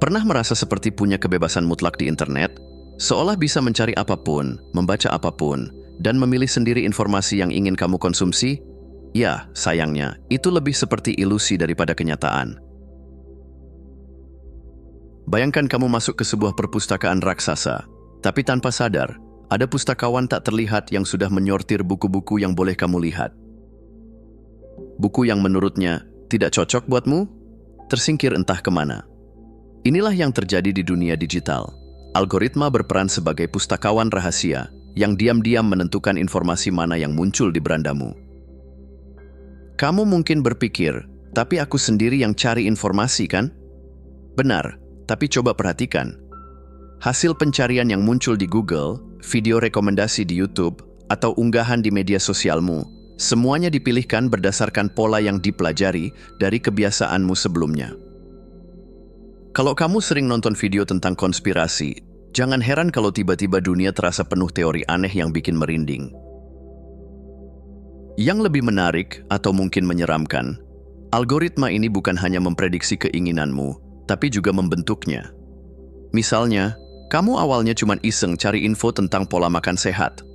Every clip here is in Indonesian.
Pernah merasa seperti punya kebebasan mutlak di internet? Seolah bisa mencari apapun, membaca apapun, dan memilih sendiri informasi yang ingin kamu konsumsi? Ya, sayangnya, itu lebih seperti ilusi daripada kenyataan. Bayangkan kamu masuk ke sebuah perpustakaan raksasa, tapi tanpa sadar, ada pustakawan tak terlihat yang sudah menyortir buku-buku yang boleh kamu lihat. Buku yang menurutnya tidak cocok buatmu, tersingkir entah kemana. Inilah yang terjadi di dunia digital. Algoritma berperan sebagai pustakawan rahasia yang diam-diam menentukan informasi mana yang muncul di berandamu. Kamu mungkin berpikir, tapi aku sendiri yang cari informasi kan? Benar, tapi coba perhatikan. Hasil pencarian yang muncul di Google, video rekomendasi di YouTube, atau unggahan di media sosialmu, semuanya dipilihkan berdasarkan pola yang dipelajari dari kebiasaanmu sebelumnya. Kalau kamu sering nonton video tentang konspirasi, jangan heran kalau tiba-tiba dunia terasa penuh teori aneh yang bikin merinding. Yang lebih menarik atau mungkin menyeramkan, algoritma ini bukan hanya memprediksi keinginanmu, tapi juga membentuknya. Misalnya, kamu awalnya cuma iseng cari info tentang pola makan sehat.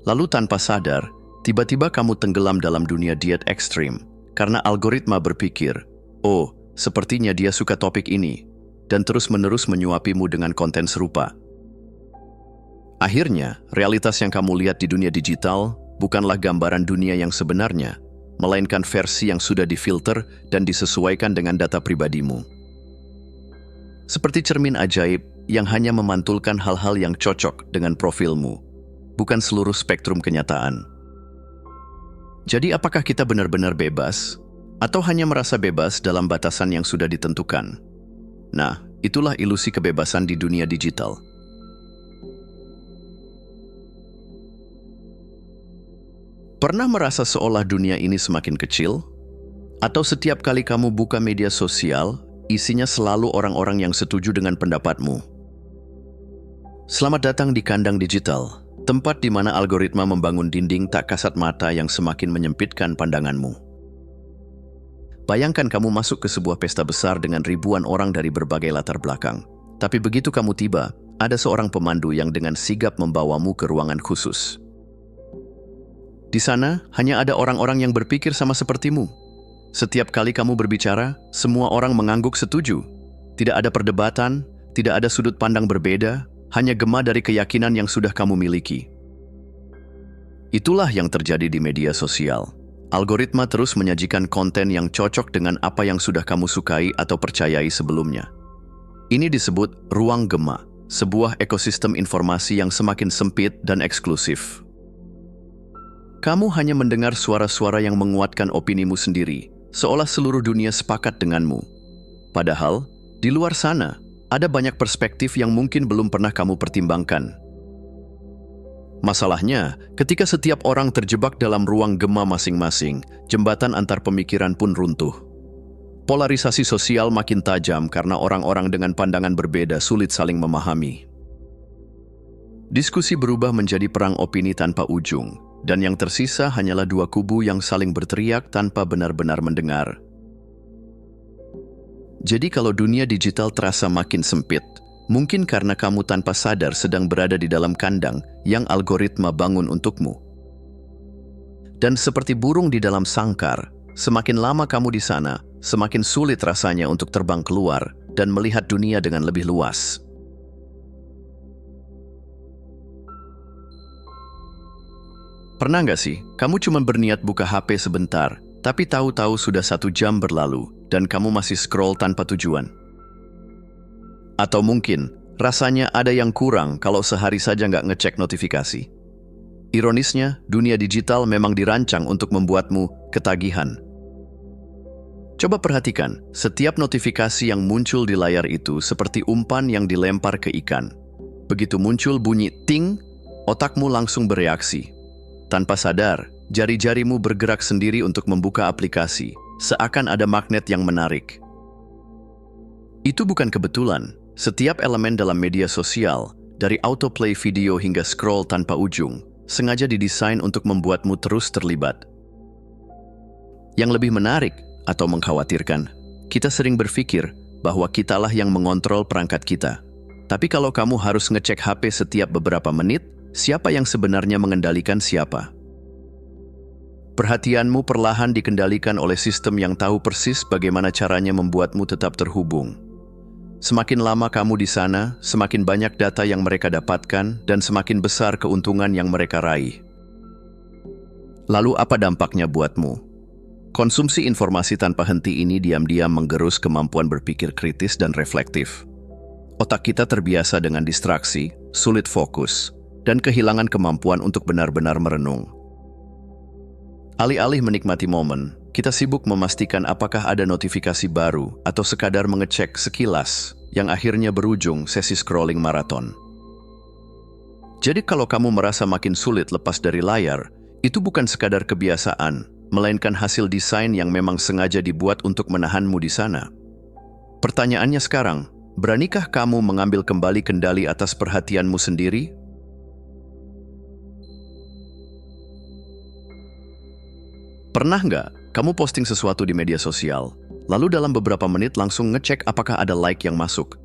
Lalu tanpa sadar, tiba-tiba kamu tenggelam dalam dunia diet ekstrim, karena algoritma berpikir, oh, sepertinya dia suka topik ini, dan terus-menerus menyuapimu dengan konten serupa. Akhirnya, realitas yang kamu lihat di dunia digital bukanlah gambaran dunia yang sebenarnya, melainkan versi yang sudah difilter dan disesuaikan dengan data pribadimu. Seperti cermin ajaib yang hanya memantulkan hal-hal yang cocok dengan profilmu, bukan seluruh spektrum kenyataan. Jadi apakah kita benar-benar bebas? Atau hanya merasa bebas dalam batasan yang sudah ditentukan? Nah, itulah ilusi kebebasan di dunia digital. Pernah merasa seolah dunia ini semakin kecil? Atau setiap kali kamu buka media sosial, isinya selalu orang-orang yang setuju dengan pendapatmu? Selamat datang di kandang digital, tempat di mana algoritma membangun dinding tak kasat mata yang semakin menyempitkan pandanganmu. Bayangkan kamu masuk ke sebuah pesta besar dengan ribuan orang dari berbagai latar belakang. Tapi begitu kamu tiba, ada seorang pemandu yang dengan sigap membawamu ke ruangan khusus. Di sana, hanya ada orang-orang yang berpikir sama sepertimu. Setiap kali kamu berbicara, semua orang mengangguk setuju. Tidak ada perdebatan, tidak ada sudut pandang berbeda, hanya gema dari keyakinan yang sudah kamu miliki. Itulah yang terjadi di media sosial. Algoritma terus menyajikan konten yang cocok dengan apa yang sudah kamu sukai atau percayai sebelumnya. Ini disebut ruang gema, sebuah ekosistem informasi yang semakin sempit dan eksklusif. Kamu hanya mendengar suara-suara yang menguatkan opinimu sendiri, seolah seluruh dunia sepakat denganmu. Padahal, di luar sana, ada banyak perspektif yang mungkin belum pernah kamu pertimbangkan. Masalahnya, ketika setiap orang terjebak dalam ruang gema masing-masing, jembatan antar pemikiran pun runtuh. Polarisasi sosial makin tajam karena orang-orang dengan pandangan berbeda sulit saling memahami. Diskusi berubah menjadi perang opini tanpa ujung, dan yang tersisa hanyalah dua kubu yang saling berteriak tanpa benar-benar mendengar. Jadi kalau dunia digital terasa makin sempit, mungkin karena kamu tanpa sadar sedang berada di dalam kandang yang algoritma bangun untukmu. Dan seperti burung di dalam sangkar, semakin lama kamu di sana, semakin sulit rasanya untuk terbang keluar dan melihat dunia dengan lebih luas. Pernah nggak sih, kamu cuma berniat buka HP sebentar, tapi tahu-tahu sudah 1 jam berlalu dan kamu masih scroll tanpa tujuan? Atau mungkin, rasanya ada yang kurang kalau sehari saja nggak ngecek notifikasi. Ironisnya, dunia digital memang dirancang untuk membuatmu ketagihan. Coba perhatikan, setiap notifikasi yang muncul di layar itu seperti umpan yang dilempar ke ikan. Begitu muncul bunyi ting, otakmu langsung bereaksi. Tanpa sadar, jari-jarimu bergerak sendiri untuk membuka aplikasi, seakan ada magnet yang menarik. Itu bukan kebetulan. Setiap elemen dalam media sosial, dari autoplay video hingga scroll tanpa ujung, sengaja didesain untuk membuatmu terus terlibat. Yang lebih menarik atau mengkhawatirkan, kita sering berpikir bahwa kitalah yang mengontrol perangkat kita. Tapi kalau kamu harus ngecek HP setiap beberapa menit, siapa yang sebenarnya mengendalikan siapa? Perhatianmu perlahan dikendalikan oleh sistem yang tahu persis bagaimana caranya membuatmu tetap terhubung. Semakin lama kamu di sana, semakin banyak data yang mereka dapatkan dan semakin besar keuntungan yang mereka raih. Lalu apa dampaknya buatmu? Konsumsi informasi tanpa henti ini diam-diam menggerus kemampuan berpikir kritis dan reflektif. Otak kita terbiasa dengan distraksi, sulit fokus, dan kehilangan kemampuan untuk benar-benar merenung. Alih-alih menikmati momen, kita sibuk memastikan apakah ada notifikasi baru atau sekadar mengecek sekilas yang akhirnya berujung sesi scrolling maraton. Jadi kalau kamu merasa makin sulit lepas dari layar, itu bukan sekadar kebiasaan, melainkan hasil desain yang memang sengaja dibuat untuk menahanmu di sana. Pertanyaannya sekarang, beranikah kamu mengambil kembali kendali atas perhatianmu sendiri? Pernah nggak kamu posting sesuatu di media sosial, lalu dalam beberapa menit langsung ngecek apakah ada like yang masuk?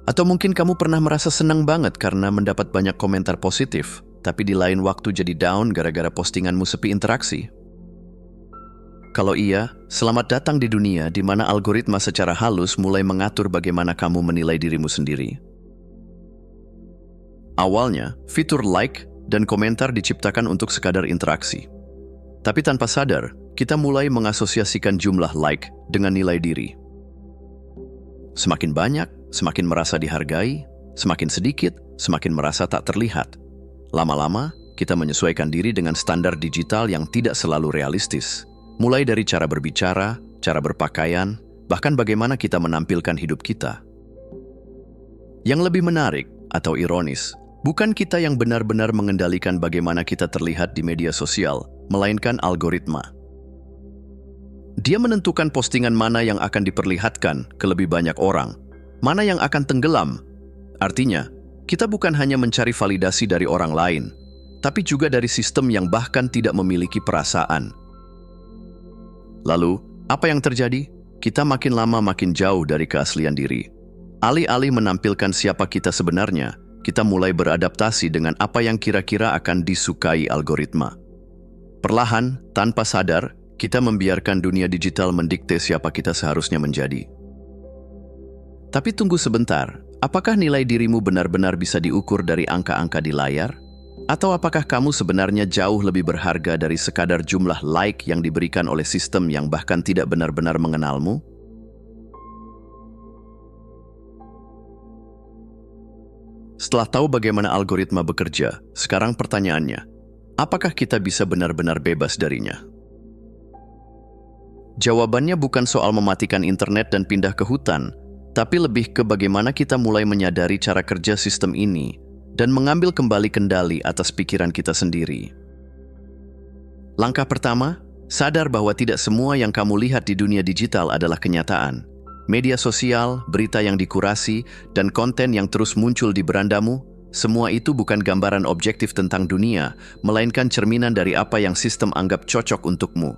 Atau mungkin kamu pernah merasa senang banget karena mendapat banyak komentar positif, tapi di lain waktu jadi down gara-gara postinganmu sepi interaksi? Kalau iya, selamat datang di dunia di mana algoritma secara halus mulai mengatur bagaimana kamu menilai dirimu sendiri. Awalnya, fitur like dan komentar diciptakan untuk sekadar interaksi. Tapi tanpa sadar, kita mulai mengasosiasikan jumlah like dengan nilai diri. Semakin banyak, semakin merasa dihargai, semakin sedikit, semakin merasa tak terlihat. Lama-lama, kita menyesuaikan diri dengan standar digital yang tidak selalu realistis. Mulai dari cara berbicara, cara berpakaian, bahkan bagaimana kita menampilkan hidup kita. Yang lebih menarik atau ironis, bukan kita yang benar-benar mengendalikan bagaimana kita terlihat di media sosial, melainkan algoritma. Dia menentukan postingan mana yang akan diperlihatkan ke lebih banyak orang, mana yang akan tenggelam. Artinya, kita bukan hanya mencari validasi dari orang lain, tapi juga dari sistem yang bahkan tidak memiliki perasaan. Lalu, apa yang terjadi? Kita makin lama makin jauh dari keaslian diri. Alih-alih menampilkan siapa kita sebenarnya, kita mulai beradaptasi dengan apa yang kira-kira akan disukai algoritma. Perlahan, tanpa sadar, kita membiarkan dunia digital mendikte siapa kita seharusnya menjadi. Tapi tunggu sebentar, apakah nilai dirimu benar-benar bisa diukur dari angka-angka di layar? Atau apakah kamu sebenarnya jauh lebih berharga dari sekadar jumlah like yang diberikan oleh sistem yang bahkan tidak benar-benar mengenalmu? Setelah tahu bagaimana algoritma bekerja, sekarang pertanyaannya, apakah kita bisa benar-benar bebas darinya? Jawabannya bukan soal mematikan internet dan pindah ke hutan, tapi lebih ke bagaimana kita mulai menyadari cara kerja sistem ini dan mengambil kembali kendali atas pikiran kita sendiri. Langkah pertama, sadar bahwa tidak semua yang kamu lihat di dunia digital adalah kenyataan. Media sosial, berita yang dikurasi, dan konten yang terus muncul di berandamu, semua itu bukan gambaran objektif tentang dunia, melainkan cerminan dari apa yang sistem anggap cocok untukmu.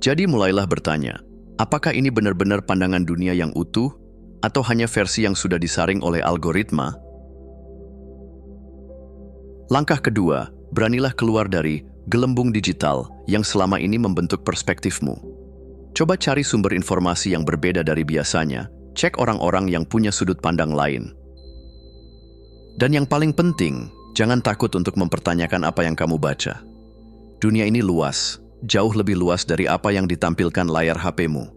Jadi mulailah bertanya, apakah ini benar-benar pandangan dunia yang utuh, atau hanya versi yang sudah disaring oleh algoritma? Langkah kedua, beranilah keluar dari gelembung digital yang selama ini membentuk perspektifmu. Coba cari sumber informasi yang berbeda dari biasanya, cek orang-orang yang punya sudut pandang lain. Dan yang paling penting, jangan takut untuk mempertanyakan apa yang kamu baca. Dunia ini luas, jauh lebih luas dari apa yang ditampilkan layar HP-mu.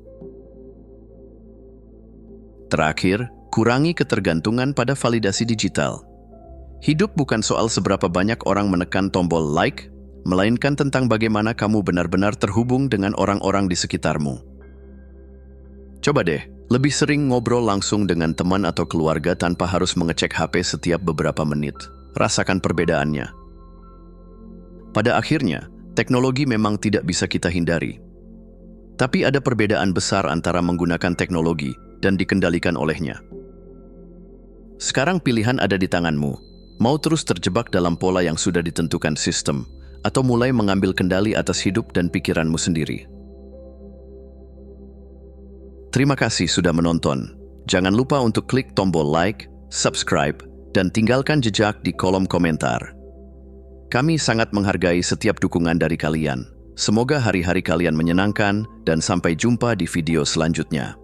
Terakhir, kurangi ketergantungan pada validasi digital. Hidup bukan soal seberapa banyak orang menekan tombol like, melainkan tentang bagaimana kamu benar-benar terhubung dengan orang-orang di sekitarmu. Coba deh, lebih sering ngobrol langsung dengan teman atau keluarga tanpa harus mengecek HP setiap beberapa menit. Rasakan perbedaannya. Pada akhirnya, teknologi memang tidak bisa kita hindari. Tapi ada perbedaan besar antara menggunakan teknologi dan dikendalikan olehnya. Sekarang pilihan ada di tanganmu. Mau terus terjebak dalam pola yang sudah ditentukan sistem, atau mulai mengambil kendali atas hidup dan pikiranmu sendiri. Terima kasih sudah menonton. Jangan lupa untuk klik tombol like, subscribe, dan tinggalkan jejak di kolom komentar. Kami sangat menghargai setiap dukungan dari kalian. Semoga hari-hari kalian menyenangkan dan sampai jumpa di video selanjutnya.